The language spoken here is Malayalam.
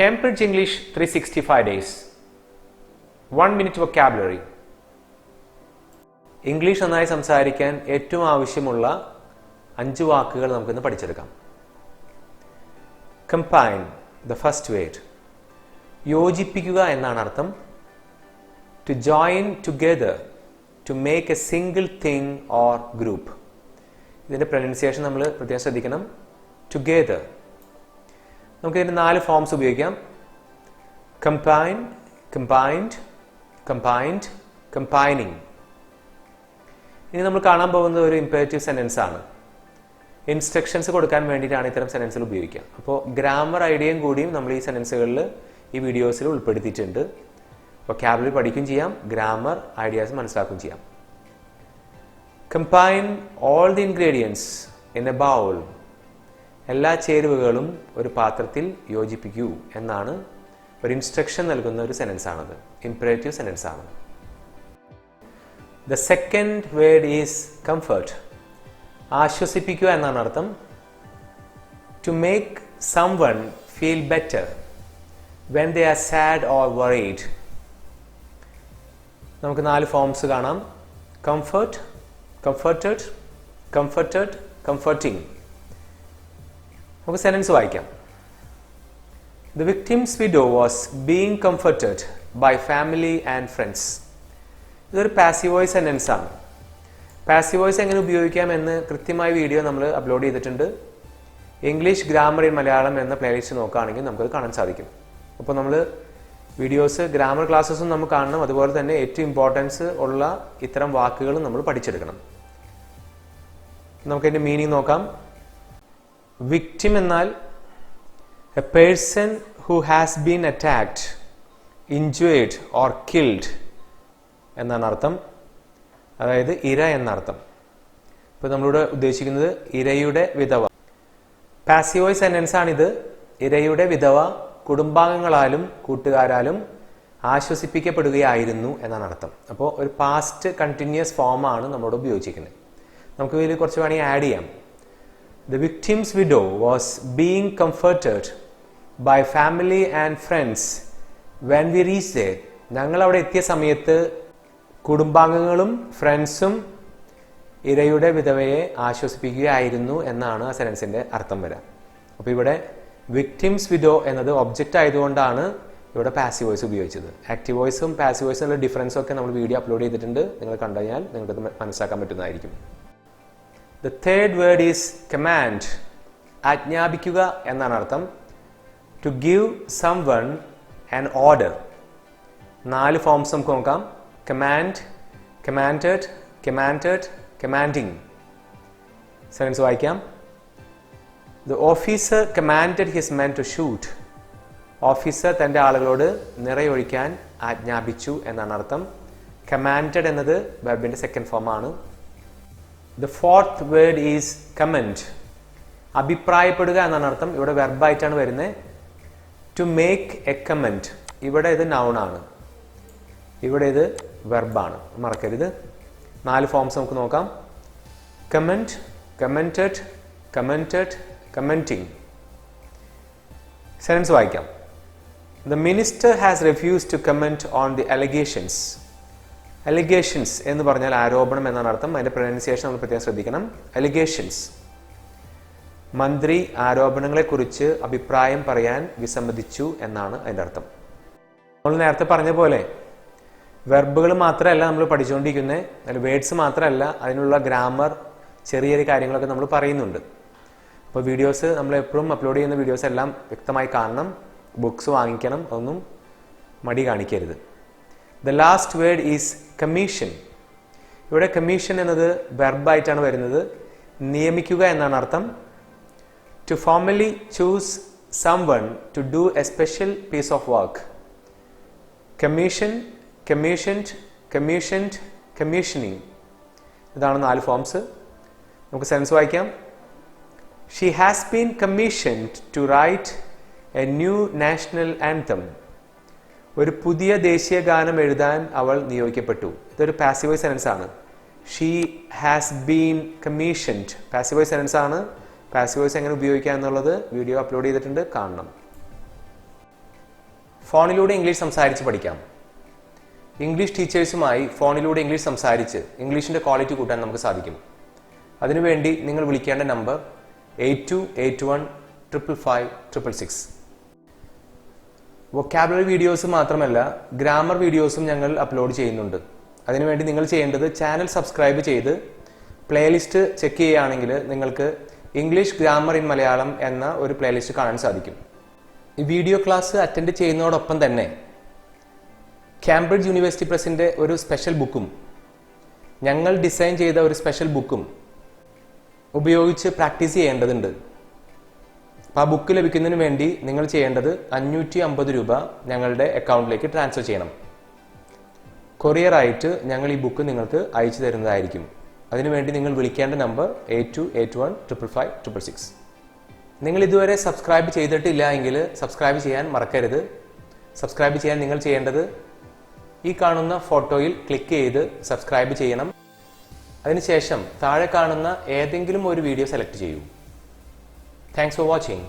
Cambridge English 365 days. 1 minute vocabulary. English നന്നായി സംസാരിക്കാൻ ഏറ്റവും ആവശ്യമുള്ള 5 വാക്കുകൾ നമുക്കിന്ന് പഠിച്ചെടുക്കാം. Combine, the first word. യോജിപ്പിക്കുക എന്നാണ് അർത്ഥം. To join together, to make a single thing or group. ഇതിന്റെ പ്രൊനൗൺസിയേഷൻ നമ്മൾ പ്രത്യേകം ശ്രദ്ധിക്കണം. Together. നമുക്ക് ഇതിന്റെ 4 ഫോംസ് ഉപയോഗിക്കാം. Combine, combined, combined, combining. ഇനി നമ്മൾ കാണാൻ പോകുന്നത് ഒരു ഇംപെരേറ്റീവ് സെന്റൻസ് ആണ്. ഇൻസ്ട്രക്ഷൻസ് കൊടുക്കാൻ വേണ്ടിയിട്ടാണ് ഇത്തരം സെന്റൻസുകൾ ഉപയോഗിക്കുക. അപ്പോൾ ഗ്രാമർ ഐഡിയയും കൂടിയും നമ്മൾ ഈ സെന്റൻസുകളിൽ ഈ വീഡിയോസിൽ ഉൾപ്പെടുത്തിയിട്ടുണ്ട്. വൊക്കാബുലറി പഠിക്കുകയും ചെയ്യാം, ഗ്രാമർ ഐഡിയാസ് മനസ്സിലാക്കുകയും ചെയ്യാം. Combine all the ingredients in A bowl. എല്ലാ ചേരുവകളും ഒരു പാത്രത്തിൽ യോജിപ്പിക്കൂ എന്നാണ് ഒരു ഇൻസ്ട്രക്ഷൻ നൽകുന്ന ഒരു സെന്റൻസ് ആണത്. ഇംപെരേറ്റീവ് സെന്റൻസ് ആണ്. The second word is comfort. ആശ്വസിപ്പിക്കുക എന്നാണ് അർത്ഥം. To make someone feel better when they are sad or worried. നമുക്ക് 4 ഫോംസ് കാണാം. Comfort, comforted, comforted, comforting. നമുക്ക് സെന്റൻസ് വായിക്കാം. The victim's widow was being comforted by family and friends. ഇതൊരു പാസീവ് വോയിസ് സെന്റൻസ് ആണ്. പാസീവ് വോയിസ് എങ്ങനെ ഉപയോഗിക്കാം എന്ന് കൃത്യമായ വീഡിയോ നമ്മൾ അപ്ലോഡ് ചെയ്തിട്ടുണ്ട്. ഇംഗ്ലീഷ് ഗ്രാമർ ഇൻ മലയാളം എന്ന പ്ലേലിസ്റ്റ് നോക്കുകയാണെങ്കിൽ നമുക്കത് കാണാൻ സാധിക്കും. അപ്പോൾ നമ്മൾ വീഡിയോസ് ഗ്രാമർ ക്ലാസ്സസും നമുക്ക് കാണണം. അതുപോലെ തന്നെ ഏറ്റവും ഇമ്പോർട്ടൻസ് ഉള്ള ഇത്തരം വാക്കുകളും നമ്മൾ പഠിച്ചെടുക്കണം. നമുക്കതിൻ്റെ മീനിങ് നോക്കാം. വിക്ടിം എന്നാൽ A person who has been attacked, injured or killed എന്നാണ് അർത്ഥം. അതായത് ഇര എന്നർത്ഥം. ഇപ്പോൾ നമ്മളിവിടെ ഉദ്ദേശിക്കുന്നത് ഇരയുടെ വിധവ. പാസീവ് വോയിസ് സെന്റൻസ് ആണിത്. ഇരയുടെ വിധവ കുടുംബാംഗങ്ങളാലും കൂട്ടുകാരാലും ആശ്വസിപ്പിക്കപ്പെടുകയായിരുന്നു എന്നാണ് അർത്ഥം. അപ്പോൾ ഒരു പാസ്റ്റ് കണ്ടിന്യൂസ് ഫോമാണ് നമ്മളോട് ഉപയോഗിച്ചിരിക്കുന്നത്. നമുക്ക് ഇതിൽ കുറച്ച് വേണമെങ്കിൽ ആഡ് ചെയ്യാം. The victim's widow was being comforted by family and friends when we reached there. ഞങ്ങൾ അവിടെ എത്തിയ സമയത്ത് കുടുംബാംഗങ്ങളും ഫ്രണ്ട്സും ഇരയുടെ വിധവയെ ആശ്വസിപ്പിക്കുകയായിരുന്നു എന്നാണ് ആ സെന്റൻസിന്റെ അർത്ഥം വരാം. അപ്പോൾ ഇവിടെ വിക്ടിംസ് വിഡോ എന്നത് ഒബ്ജക്റ്റ് ആയതുകൊണ്ടാണ് ഇവിടെ പാസീവ് വോയിസ് ഉപയോഗിച്ചത്. ആക്റ്റീവ് വോയിസും പാസീവ് വോയിസും ഡിഫറൻസും ഒക്കെ നമ്മൾ വീഡിയോ അപ്ലോഡ് ചെയ്തിട്ടുണ്ട്. നിങ്ങൾ കണ്ടുകഴിഞ്ഞാൽ നിങ്ങൾക്കത് മനസ്സിലാക്കാൻ പറ്റുന്നതായിരിക്കും. The third word is command. ആജ്ഞാപിക്കുക എന്നാണ് അർത്ഥം. To give someone an order. 4 forms നമുക്ക് നോക്കാം. Command, commanded, commanded, commanding. Sentence വായിക്കാം. The officer commanded his men to shoot. Officer തൻ്റെ ആളുകളോട് നിറയൊഴിക്കാൻ ആജ്ഞാപിച്ചു എന്നാണ് അർത്ഥം. Commanded എന്നത് വെർബിന്റെ സെക്കൻഡ് ഫോമാണ്. The fourth word is comment. അഭിപ്രായപ്പെടുക എന്നാണ് അർത്ഥം. ഇവിടെ വെർബായിട്ടാണ് വരുന്നത്. To make a comment. ഇവിടെ ഇത് നൗൺ ആണ്, ഇവിടെ ഇത് വെർബാണ്, മറക്കരുത്. 4 ഫോംസ് നമുക്ക് നോക്കാം. Comment, commented, commented, commenting. Sentence വായിക്കാം. The minister has refused to comment on the allegations. Allegations എന്ന് പറഞ്ഞാൽ ആരോപണം എന്നാണ് അർത്ഥം. അതിന്റെ പ്രൊനൗൺസിയേഷൻ നമ്മൾ പ്രത്യേകം ശ്രദ്ധിക്കണം. Allegations. മന്ത്രി ആരോപണങ്ങളെക്കുറിച്ച് അഭിപ്രായം പറയാൻ വിസമ്മതിച്ചു എന്നാണ് അതിന്റെ അർത്ഥം. നമ്മൾ നേരത്തെ പറഞ്ഞ പോലെ വെർബുകൾ മാത്രമല്ല നമ്മൾ പഠിച്ചുകൊണ്ടിരിക്കുന്നത്, അതിൽ വേർഡ്സ് മാത്രമല്ല, അതിനുള്ള ഗ്രാമർ ചെറിയ ചെറിയ കാര്യങ്ങളൊക്കെ നമ്മൾ പറയുന്നുണ്ട്. അപ്പോൾ വീഡിയോസ് നമ്മൾ എപ്പോഴും അപ്ലോഡ് ചെയ്യുന്ന വീഡിയോസ് എല്ലാം വ്യക്തമായി കാണണം. ബുക്സ് വാങ്ങിക്കണം, ഒന്നും മടി കാണിക്കരുത്. The last word is commission. ഇവിടെ കമ്മീഷൻ എന്നത് വെർബായിട്ടാണ് വരുന്നത്. നിയമിക്കുക എന്നാണ് അർത്ഥം. To formally choose someone to do a special piece of work. Commission, commissioned, commissioned, commissioning. ഇതാണ് 4 ഫോംസ്. നമുക്ക് സെൻസ് വായിക്കാം. She has been commissioned to write a new national anthem. ഒരു പുതിയ ദേശീയ ഗാനം എഴുതാൻ അവൾ നിയോഗിക്കപ്പെട്ടു. ഇതൊരു പാസീവ് വോയിസ് സെന്റൻസ് ആണ്. She has been commissioned. Passive voice sentence ആണ്. പാസീവ് വോയിസ് എങ്ങനെ ഉപയോഗിക്കാം എന്നുള്ളത് വീഡിയോ അപ്ലോഡ് ചെയ്തിട്ടുണ്ട്, കാണണം. ഫോണിലൂടെ ഇംഗ്ലീഷ് സംസാരിച്ച് പഠിക്കാം. ഇംഗ്ലീഷ് ടീച്ചേഴ്സുമായി ഫോണിലൂടെ ഇംഗ്ലീഷ് സംസാരിച്ച് ഇംഗ്ലീഷിൻ്റെ ക്വാളിറ്റി കൂട്ടാൻ നമുക്ക് സാധിക്കും. അതിനുവേണ്ടി നിങ്ങൾ വിളിക്കേണ്ട നമ്പർ 8281555666. വൊക്കാബുലറി വീഡിയോസ് മാത്രമല്ല, ഗ്രാമർ വീഡിയോസും ഞങ്ങൾ അപ്ലോഡ് ചെയ്യുന്നുണ്ട്. അതിനുവേണ്ടി നിങ്ങൾ ചെയ്യേണ്ടത് ചാനൽ സബ്സ്ക്രൈബ് ചെയ്ത് പ്ലേലിസ്റ്റ് ചെക്ക് ചെയ്യുകയാണെങ്കിൽ നിങ്ങൾക്ക് ഇംഗ്ലീഷ് ഗ്രാമർ ഇൻ മലയാളം എന്ന ഒരു പ്ലേലിസ്റ്റ് കാണാൻ സാധിക്കും. ഈ വീഡിയോ ക്ലാസ് അറ്റൻഡ് ചെയ്യുന്നതോടൊപ്പം തന്നെ കാംബ്രിഡ്ജ് യൂണിവേഴ്സിറ്റി പ്രസിൻ്റെ ഒരു സ്പെഷ്യൽ ബുക്കും ഞങ്ങൾ ഡിസൈൻ ചെയ്ത ഒരു സ്പെഷ്യൽ ബുക്കും ഉപയോഗിച്ച് പ്രാക്ടീസ് ചെയ്യേണ്ടതുണ്ട്. അപ്പോൾ ആ ബുക്ക് ലഭിക്കുന്നതിന് വേണ്ടി നിങ്ങൾ ചെയ്യേണ്ടത് 550 രൂപ ഞങ്ങളുടെ അക്കൗണ്ടിലേക്ക് ട്രാൻസ്ഫർ ചെയ്യണം. കൊറിയറായിട്ട് ഞങ്ങൾ ഈ ബുക്ക് നിങ്ങൾക്ക് അയച്ചു തരുന്നതായിരിക്കും. അതിനുവേണ്ടി നിങ്ങൾ വിളിക്കേണ്ട നമ്പർ 8281555666. നിങ്ങൾ ഇതുവരെ സബ്സ്ക്രൈബ് ചെയ്തിട്ടില്ല എങ്കിൽ സബ്സ്ക്രൈബ് ചെയ്യാൻ മറക്കരുത്. സബ്സ്ക്രൈബ് ചെയ്യാൻ നിങ്ങൾ ചെയ്യേണ്ടത് ഈ കാണുന്ന ഫോട്ടോയിൽ ക്ലിക്ക് ചെയ്ത് സബ്സ്ക്രൈബ് ചെയ്യണം. അതിനുശേഷം താഴെ കാണുന്ന ഏതെങ്കിലും ഒരു വീഡിയോ സെലക്ട് ചെയ്യൂ. Thanks for watching.